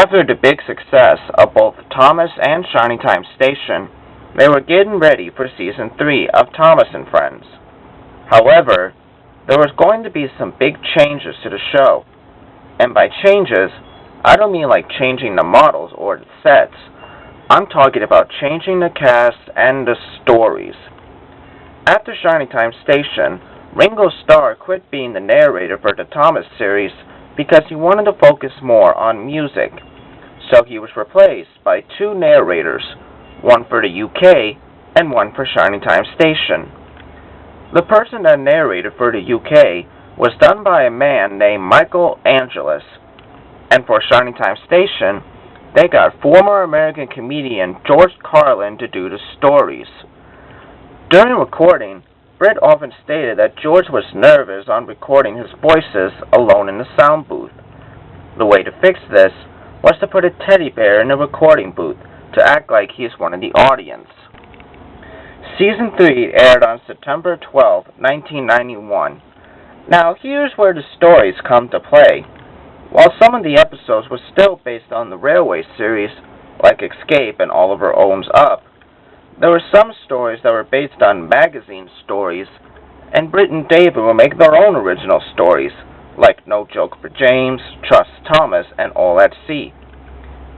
After the big success of both Thomas and Shining Time Station, they were getting ready for Season 3 of Thomas and Friends. However, there was going to be some big changes to the show. And by changes, I don't mean like changing the models or the sets. I'm talking about changing the cast and the stories. After Shining Time Station, Ringo Starr quit being the narrator for the Thomas series because he wanted to focus more on music. So he was replaced by two narrators, one for the UK and one for Shining Time Station. The person that narrated for the UK was done by a man named Michael Angelis, and for Shining Time Station, they got former American comedian George Carlin to do the stories. During recording, Britt often stated that George was nervous on recording his voices alone in the sound booth. The way to fix this was to put a teddy bear in the recording booth to act like he's one of the audience. Season 3 aired on September 12, 1991. Now here's where the stories come to play. While some of the episodes were still based on the Railway series, like Escape and Oliver Owns Up, there were some stories that were based on magazine stories, and Britt and David would make their own original stories, like No Joke for James, Trust Thomas, and All at Sea.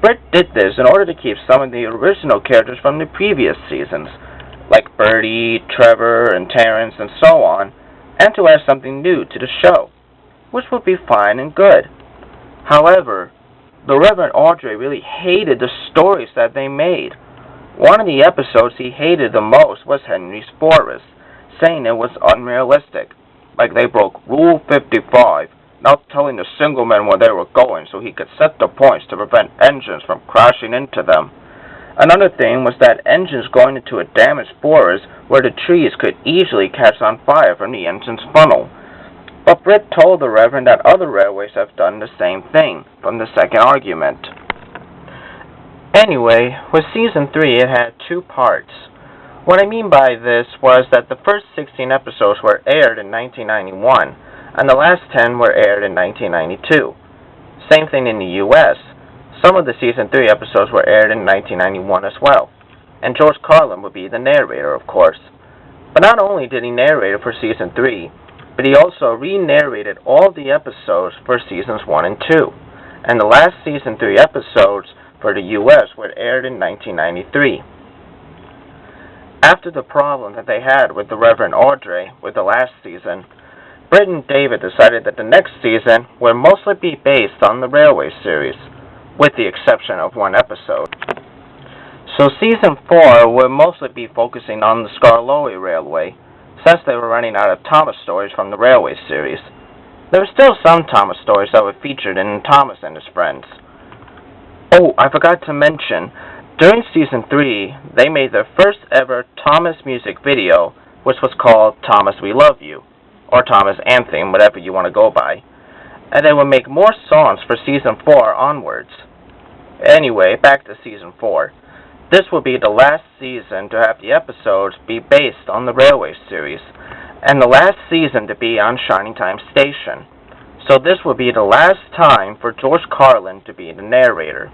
Britt did this in order to keep some of the original characters from the previous seasons, like Bertie, Trevor, and Terrence, and so on, and to add something new to the show, which would be fine and good. However, the Reverend Audrey really hated the stories that they made. One of the episodes he hated the most was Henry's Forest, saying it was unrealistic, like they broke Rule 55, not telling the single men where they were going so he could set the points to prevent engines from crashing into them. Another thing was that engines going into a damaged forest where the trees could easily catch on fire from the engine's funnel. But Britt told the Reverend that other railways have done the same thing, from the second argument. Anyway, with Season 3 it had two parts. What I mean by this was that the first 16 episodes were aired in 1991, and the last 10 were aired in 1992. Same thing in the US. Some of the Season 3 episodes were aired in 1991 as well, and George Carlin would be the narrator, of course. But not only did he narrate it for Season 3, but he also re-narrated all the episodes for Seasons 1 and 2, and the last Season 3 episodes for the US were aired in 1993. After the problem that they had with the Reverend Audrey with the last season, Britt and David decided that the next season would mostly be based on the Railway series, with the exception of one episode. So Season 4 would mostly be focusing on the Skarloey Railway, since they were running out of Thomas stories from the Railway series. There were still some Thomas stories that were featured in Thomas and His Friends. Oh, I forgot to mention, during Season 3, they made their first ever Thomas music video, which was called Thomas We Love You, or Thomas Anthem, whatever you want to go by. And they would make more songs for Season 4 onwards. Anyway, back to Season 4. This will be the last season to have the episodes be based on the Railway series, and the last season to be on Shining Time Station. So this will be the last time for George Carlin to be the narrator.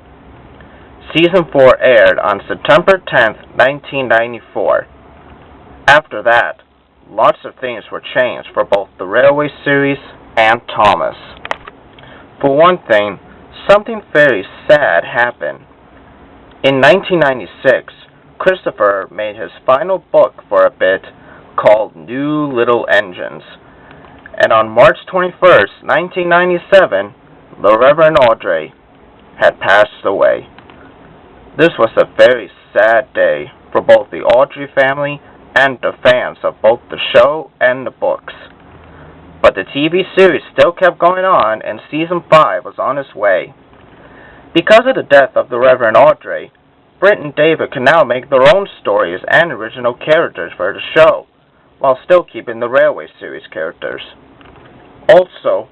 Season 4 aired on September 10th, 1994. After that, lots of things were changed for both the Railway series and Thomas. For one thing, something very sad happened. In 1996, Christopher made his final book for a bit called New Little Engines. And on March 21st, 1997, the Reverend Audrey had passed away. This was a very sad day for both the Audrey family and the fans of both the show and the books. But the TV series still kept going on, and Season 5 was on its way. Because of the death of the Reverend Audrey, Britt and David can now make their own stories and original characters for the show, while still keeping the Railway series characters. Also,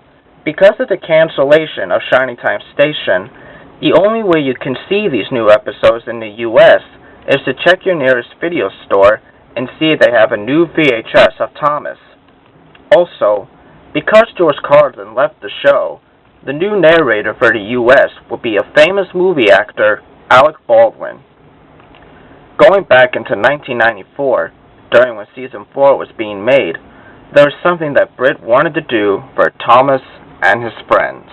because of the cancellation of Shining Time Station, the only way you can see these new episodes in the US is to check your nearest video store and see if they have a new VHS of Thomas. Also, because George Carlin left the show, The new narrator for the U.S. will be a famous movie actor, Alec Baldwin. Going back into 1994, during when Season 4 was being made, there was something that Britt wanted to do for Thomas and his friends.